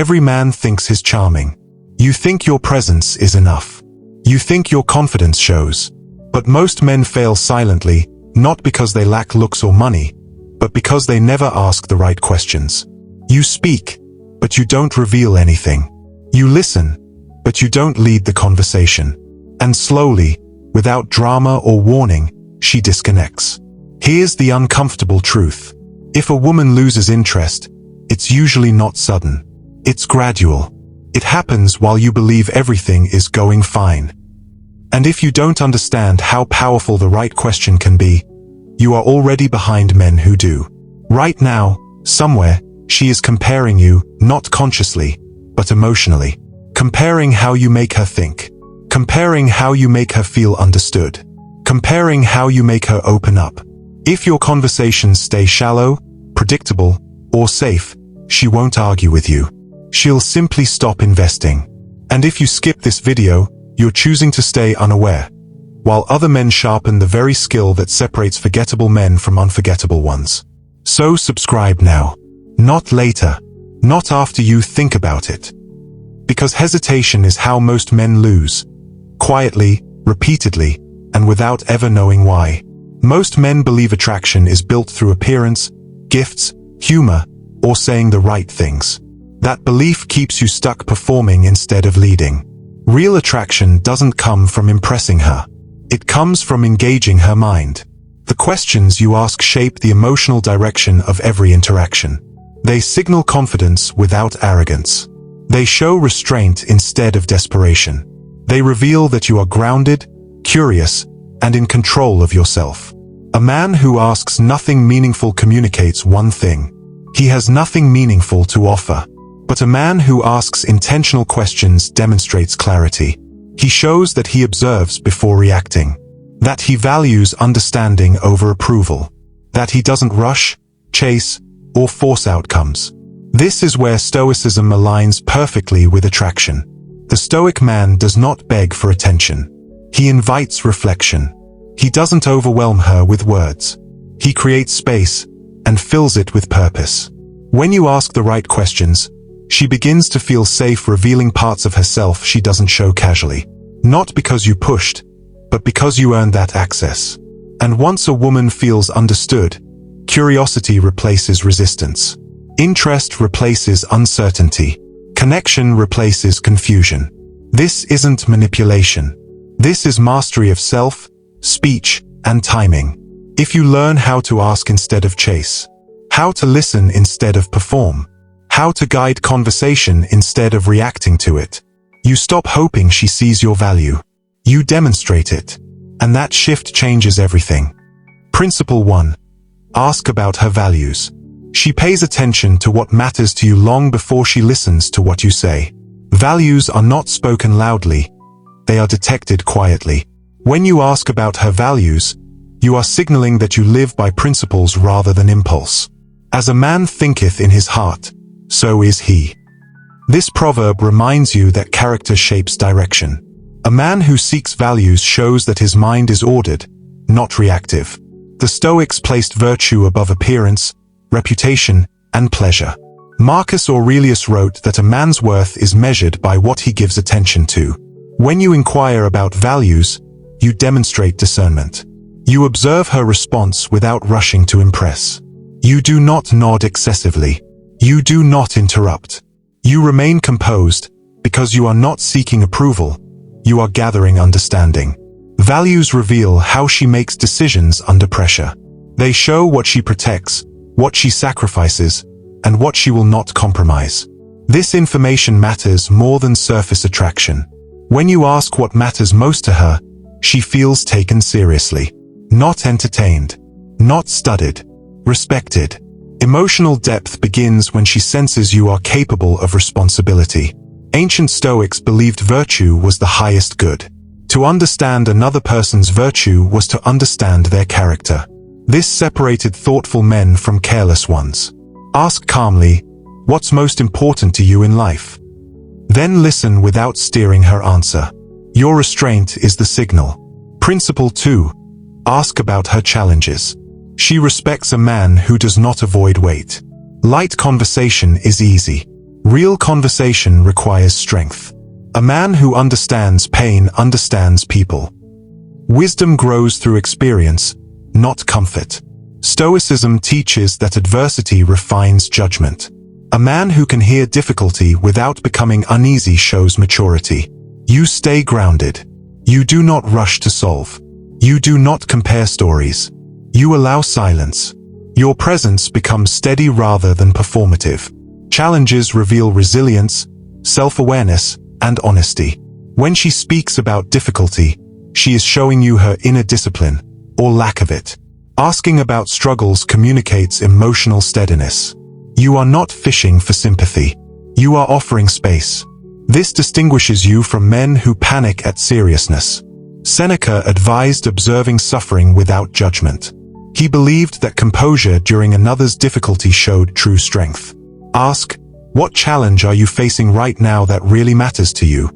Every man thinks he's charming. You think your presence is enough. You think your confidence shows. But most men fail silently, not because they lack looks or money, but because they never ask the right questions. You speak, but you don't reveal anything. You listen, but you don't lead the conversation. And slowly, without drama or warning, she disconnects. Here's the uncomfortable truth. If a woman loses interest, it's usually not sudden. It's gradual. It happens while you believe everything is going fine. And if you don't understand how powerful the right question can be, you are already behind men who do. Right now, somewhere, she is comparing you, not consciously, but emotionally. Comparing how you make her think. Comparing how you make her feel understood. Comparing how you make her open up. If your conversations stay shallow, predictable, or safe, she won't argue with you. She'll simply stop investing. And if you skip this video, you're choosing to stay unaware, while other men sharpen the very skill that separates forgettable men from unforgettable ones. So subscribe now. Not later. Not after you think about it. Because hesitation is how most men lose. Quietly, repeatedly, and without ever knowing why. Most men believe attraction is built through appearance, gifts, humor, or saying the right things. That belief keeps you stuck performing instead of leading. Real attraction doesn't come from impressing her. It comes from engaging her mind. The questions you ask shape the emotional direction of every interaction. They signal confidence without arrogance. They show restraint instead of desperation. They reveal that you are grounded, curious, and in control of yourself. A man who asks nothing meaningful communicates one thing. He has nothing meaningful to offer. But a man who asks intentional questions demonstrates clarity. He shows that he observes before reacting. That he values understanding over approval. That he doesn't rush, chase, or force outcomes. This is where Stoicism aligns perfectly with attraction. The Stoic man does not beg for attention. He invites reflection. He doesn't overwhelm her with words. He creates space and fills it with purpose. When you ask the right questions, she begins to feel safe revealing parts of herself she doesn't show casually. Not because you pushed, but because you earned that access. And once a woman feels understood, curiosity replaces resistance. Interest replaces uncertainty. Connection replaces confusion. This isn't manipulation. This is mastery of self, speech, and timing. If you learn how to ask instead of chase, how to listen instead of perform, how to guide conversation instead of reacting to it, you stop hoping she sees your value. You demonstrate it. And that shift changes everything. Principle 1. Ask about her values. She pays attention to what matters to you long before she listens to what you say. Values are not spoken loudly. They are detected quietly. When you ask about her values, you are signaling that you live by principles rather than impulse. As a man thinketh in his heart, so is he. This proverb reminds you that character shapes direction. A man who seeks values shows that his mind is ordered, not reactive. The Stoics placed virtue above appearance, reputation, and pleasure. Marcus Aurelius wrote that a man's worth is measured by what he gives attention to. When you inquire about values, you demonstrate discernment. You observe her response without rushing to impress. You do not nod excessively. You do not interrupt. You remain composed because you are not seeking approval. You are gathering understanding. Values reveal how she makes decisions under pressure. They show what she protects, what she sacrifices, and what she will not compromise. This information matters more than surface attraction. When you ask what matters most to her, she feels taken seriously. Not entertained. Not studied. Respected. Emotional depth begins when she senses you are capable of responsibility. Ancient Stoics believed virtue was the highest good. To understand another person's virtue was to understand their character. This separated thoughtful men from careless ones. Ask calmly, what's most important to you in life? Then listen without steering her answer. Your restraint is the signal. Principle 2. Ask about her challenges. She respects a man who does not avoid weight. Light conversation is easy. Real conversation requires strength. A man who understands pain understands people. Wisdom grows through experience, not comfort. Stoicism teaches that adversity refines judgment. A man who can hear difficulty without becoming uneasy shows maturity. You stay grounded. You do not rush to solve. You do not compare stories. You allow silence. Your presence becomes steady rather than performative. Challenges reveal resilience, self-awareness, and honesty. When she speaks about difficulty, she is showing you her inner discipline, or lack of it. Asking about struggles communicates emotional steadiness. You are not fishing for sympathy. You are offering space. This distinguishes you from men who panic at seriousness. Seneca advised observing suffering without judgment. He believed that composure during another's difficulty showed true strength. Ask, what challenge are you facing right now that really matters to you?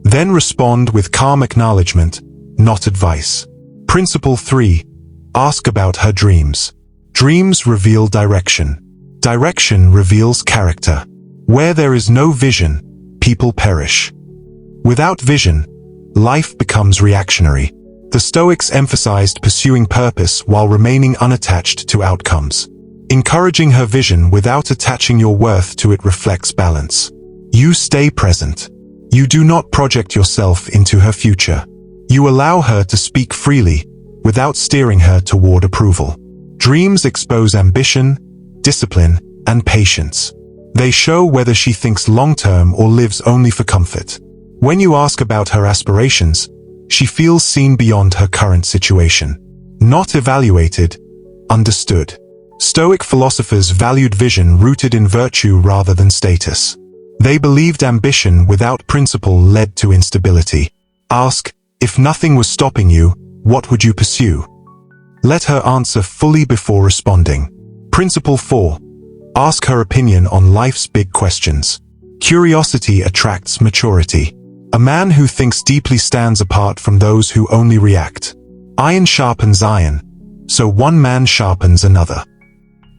Then respond with calm acknowledgement, not advice. Principle 3. Ask about her dreams. Dreams reveal direction. Direction reveals character. Where there is no vision, people perish. Without vision, life becomes reactionary. The Stoics emphasized pursuing purpose while remaining unattached to outcomes. Encouraging her vision without attaching your worth to it reflects balance. You stay present. You do not project yourself into her future. You allow her to speak freely, without steering her toward approval. Dreams expose ambition, discipline, and patience. They show whether she thinks long-term or lives only for comfort. When you ask about her aspirations, she feels seen beyond her current situation. Not evaluated, understood. Stoic philosophers valued vision rooted in virtue rather than status. They believed ambition without principle led to instability. Ask, if nothing was stopping you, what would you pursue? Let her answer fully before responding. Principle 4. Ask her opinion on life's big questions. Curiosity attracts maturity. A man who thinks deeply stands apart from those who only react. Iron sharpens iron, so one man sharpens another.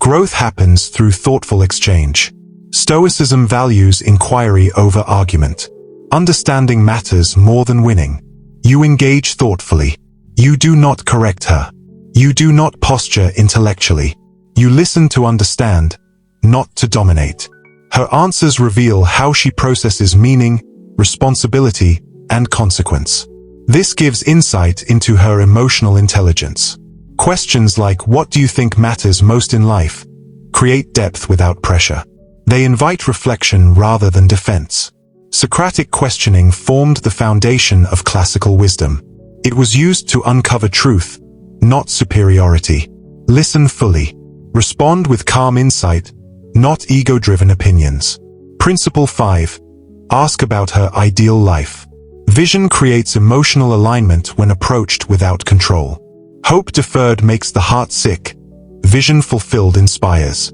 Growth happens through thoughtful exchange. Stoicism values inquiry over argument. Understanding matters more than winning. You engage thoughtfully. You do not correct her. You do not posture intellectually. You listen to understand, not to dominate. Her answers reveal how she processes meaning, responsibility, and consequence. This gives insight into her emotional intelligence. Questions like "What do you think matters most in life?" create depth without pressure. They invite reflection rather than defense. Socratic questioning formed the foundation of classical wisdom. It was used to uncover truth, not superiority. Listen fully. Respond with calm insight, not ego-driven opinions. Principle 5. Ask about her ideal life. Vision creates emotional alignment when approached without control. Hope deferred makes the heart sick. Vision fulfilled inspires.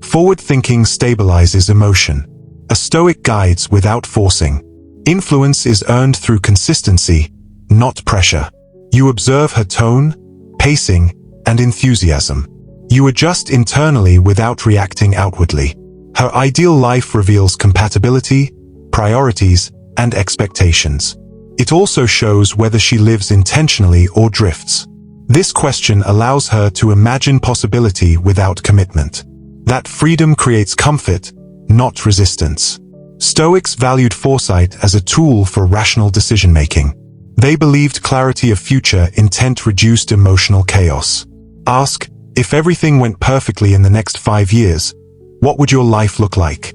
Forward thinking stabilizes emotion. A Stoic guides without forcing. Influence is earned through consistency, not pressure. You observe her tone, pacing, and enthusiasm. You adjust internally without reacting outwardly. Her ideal life reveals compatibility, priorities, and expectations. It also shows whether she lives intentionally or drifts. This question allows her to imagine possibility without commitment. That freedom creates comfort, not resistance. Stoics valued foresight as a tool for rational decision-making. They believed clarity of future intent reduced emotional chaos. Ask, if everything went perfectly in the next 5 years, what would your life look like?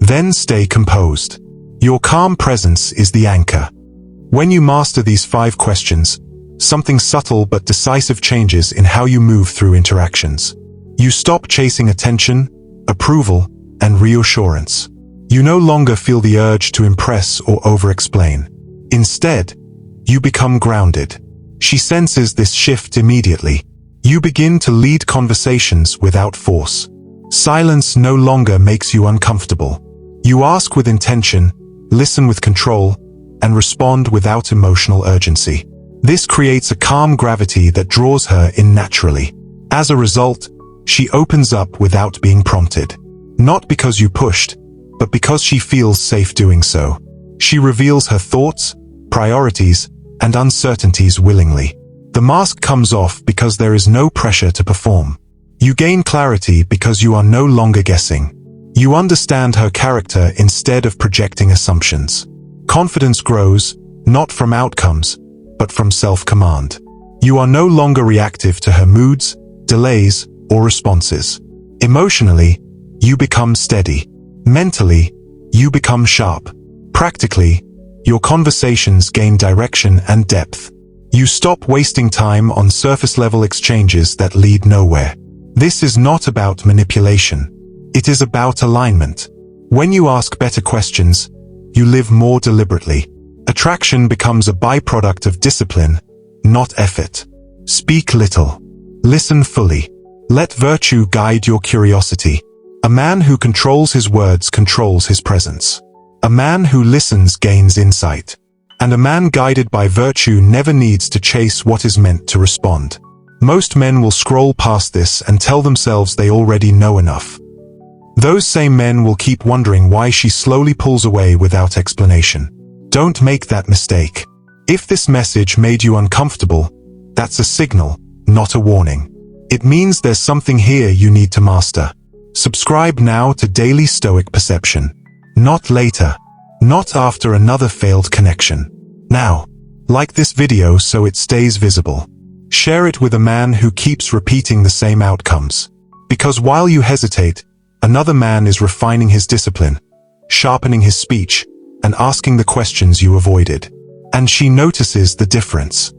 Then stay composed. Your calm presence is the anchor. When you master these 5 questions, something subtle but decisive changes in how you move through interactions. You stop chasing attention, approval, and reassurance. You no longer feel the urge to impress or over-explain. Instead, you become grounded. She senses this shift immediately. You begin to lead conversations without force. Silence no longer makes you uncomfortable. You ask with intention, listen with control, and respond without emotional urgency. This creates a calm gravity that draws her in naturally. As a result, she opens up without being prompted. Not because you pushed, but because she feels safe doing so. She reveals her thoughts, priorities, and uncertainties willingly. The mask comes off because there is no pressure to perform. You gain clarity because you are no longer guessing. You understand her character instead of projecting assumptions. Confidence grows, not from outcomes, but from self-command. You are no longer reactive to her moods, delays, or responses. Emotionally, you become steady. Mentally, you become sharp. Practically, your conversations gain direction and depth. You stop wasting time on surface-level exchanges that lead nowhere. This is not about manipulation. It is about alignment. When you ask better questions, you live more deliberately. Attraction becomes a byproduct of discipline, not effort. Speak little. Listen fully. Let virtue guide your curiosity. A man who controls his words controls his presence. A man who listens gains insight. And a man guided by virtue never needs to chase what is meant to respond. Most men will scroll past this and tell themselves they already know enough. Those same men will keep wondering why she slowly pulls away without explanation. Don't make that mistake. If this message made you uncomfortable, that's a signal, not a warning. It means there's something here you need to master. Subscribe now to Daily Stoic Perception. Not later. Not after another failed connection. Now, like this video so it stays visible. Share it with a man who keeps repeating the same outcomes. Because while you hesitate, another man is refining his discipline, sharpening his speech, and asking the questions you avoided. And she notices the difference.